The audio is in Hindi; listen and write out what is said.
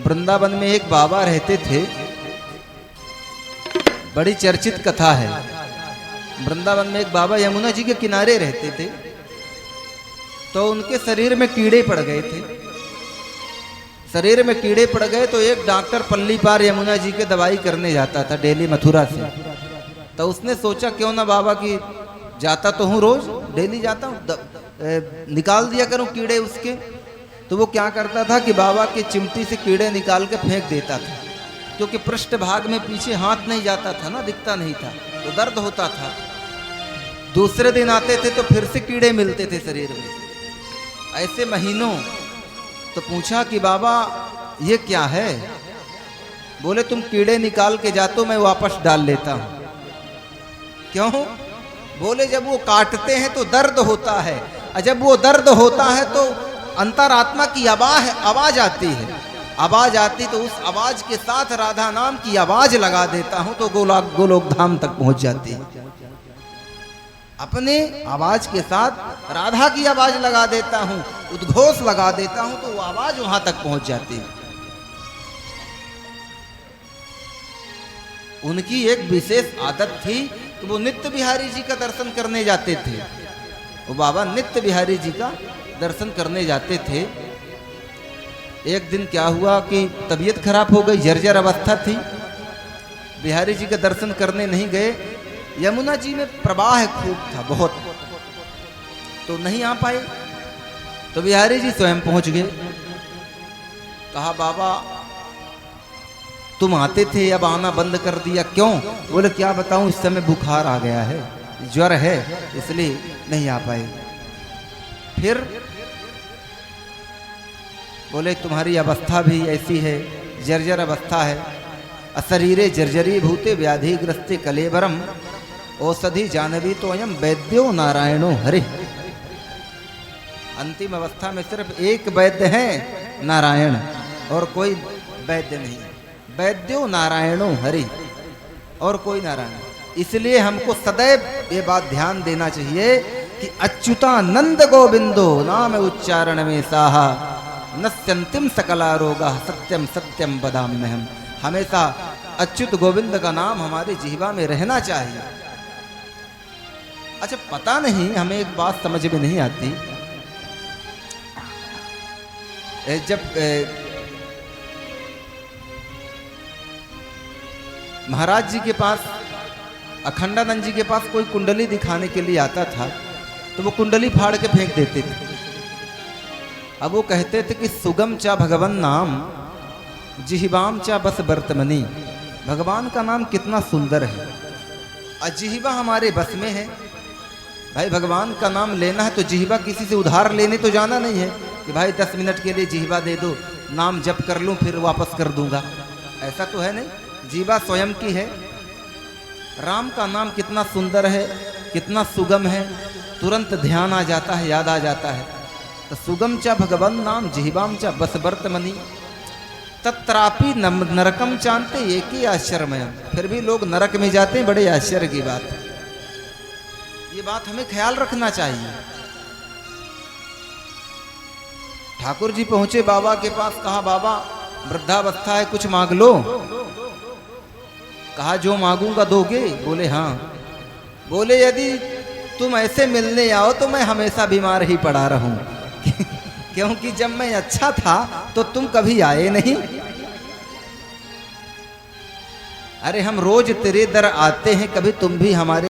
वृंदावन में एक बाबा रहते थे, बड़ी चर्चित कथा है। वृंदावन में एक बाबा यमुना जी के किनारे रहते थे, तो उनके शरीर में कीड़े पड़ गए थे। शरीर में कीड़े पड़ गए तो एक डॉक्टर पल्ली पार यमुना जी के दवाई करने जाता था डेली मथुरा से। तो उसने सोचा क्यों ना बाबा की, जाता तो हूँ रोज, डेली जाता हूँ, निकाल दिया करूँ कीड़े उसके। तो वो क्या करता था कि बाबा की चिमटी से कीड़े निकाल के फेंक देता था, क्योंकि पृष्ठ भाग में पीछे हाथ नहीं जाता था ना, दिखता नहीं था, तो दर्द होता था। दूसरे दिन आते थे तो फिर से कीड़े मिलते थे शरीर में, ऐसे महीनों। तो पूछा कि बाबा ये क्या है? बोले तुम कीड़े निकाल के जाते हो, मैं वापस डाल लेता हूं। क्यों? बोले जब वो काटते हैं तो दर्द होता है, और जब वो दर्द होता है तो अंतरात्मा की आवाज आती है। आवाज आती तो उस आवाज के साथ राधा नाम की आवाज लगा देता हूं तो गोलोक धाम तक पहुंच जाती है। अपने आवाज के साथ राधा की आवाज लगा देता हूं, उद्घोष लगा देता हूं, तो वो आवाज वहां तक पहुंच जाती है। उनकी एक विशेष आदत थी कि वो नित्य बिहारी जी का दर्शन करने जाते थे। वो बाबा नित्य बिहारी जी का दर्शन करने जाते थे। एक दिन क्या हुआ कि तबीयत खराब हो गई, जर्जर अवस्था थी, बिहारी जी का दर्शन करने नहीं गए। यमुना जी में प्रवाह खूब था, बहुत, तो नहीं आ पाए। तो बिहारी जी स्वयं पहुंच गए। कहा बाबा तुम आते थे, अब आना बंद कर दिया, क्यों? बोले क्या बताऊं, इस समय बुखार आ गया है, ज्वर है, इसलिए नहीं आ पाए। फिर बोले तुम्हारी अवस्था भी ऐसी है, जर्जर अवस्था है। अशरीरे जर्जरी भूते व्याधि ग्रस्ते कलेबरम औषधि जानवी तो अयम वैद्यो नारायणो हरि। अंतिम अवस्था में सिर्फ एक वैद्य है, नारायण, और कोई वैद्य नहीं। वैद्यो नारायणो हरि, और कोई नारायण। इसलिए हमको सदैव ये बात ध्यान देना चाहिए कि अच्युतानंद गोविंदो नाम उच्चारण में साहा नस्यंतिम सकला रोगा सत्यम सत्यम वदाम्यहम्। हमेशा अच्युत गोविंद का नाम हमारी जिह्वा में रहना चाहिए। अच्छा, पता नहीं, हमें एक बात समझ में नहीं आती। जब महाराज जी के पास, अखंडानंद जी के पास कोई कुंडली दिखाने के लिए आता था, तो वो कुंडली फाड़ के फेंक देते थे। अब वो कहते थे कि सुगम चा भगवन नाम जिह्वाम चा बस वर्तमनी। भगवान का नाम कितना सुंदर है, और जिह्वा हमारे बस में है। भाई भगवान का नाम लेना है तो जिह्वा किसी से उधार लेने तो जाना नहीं है कि भाई 10 मिनट के लिए जिह्वा दे दो, नाम जप कर लूं फिर वापस कर दूंगा, ऐसा तो है नहीं। जिह्वा स्वयं की है। राम का नाम कितना सुंदर है, कितना सुगम है, तुरंत ध्यान आ जाता है, याद आ जाता है। तो सुगम चा भगवन नाम जिह्वाम चा बस वर्तमनी तत्रापि नरकम चाहते एक ही आश्चर्यमय। फिर भी लोग नरक में जाते हैं, बड़े आश्चर्य की बात है। ये बात हमें ख्याल रखना चाहिए। ठाकुर जी पहुंचे बाबा के पास, कहा बाबा वृद्धावस्था है, कुछ मांग लो। कहा जो मांगूंगा दोगे? बोले हाँ। बोले यदि तुम ऐसे मिलने आओ तो मैं हमेशा बीमार ही पड़ा रहूं, क्योंकि जब मैं अच्छा था तो तुम कभी आए नहीं। अरे हम रोज तेरे दर आते हैं, कभी तुम भी हमारे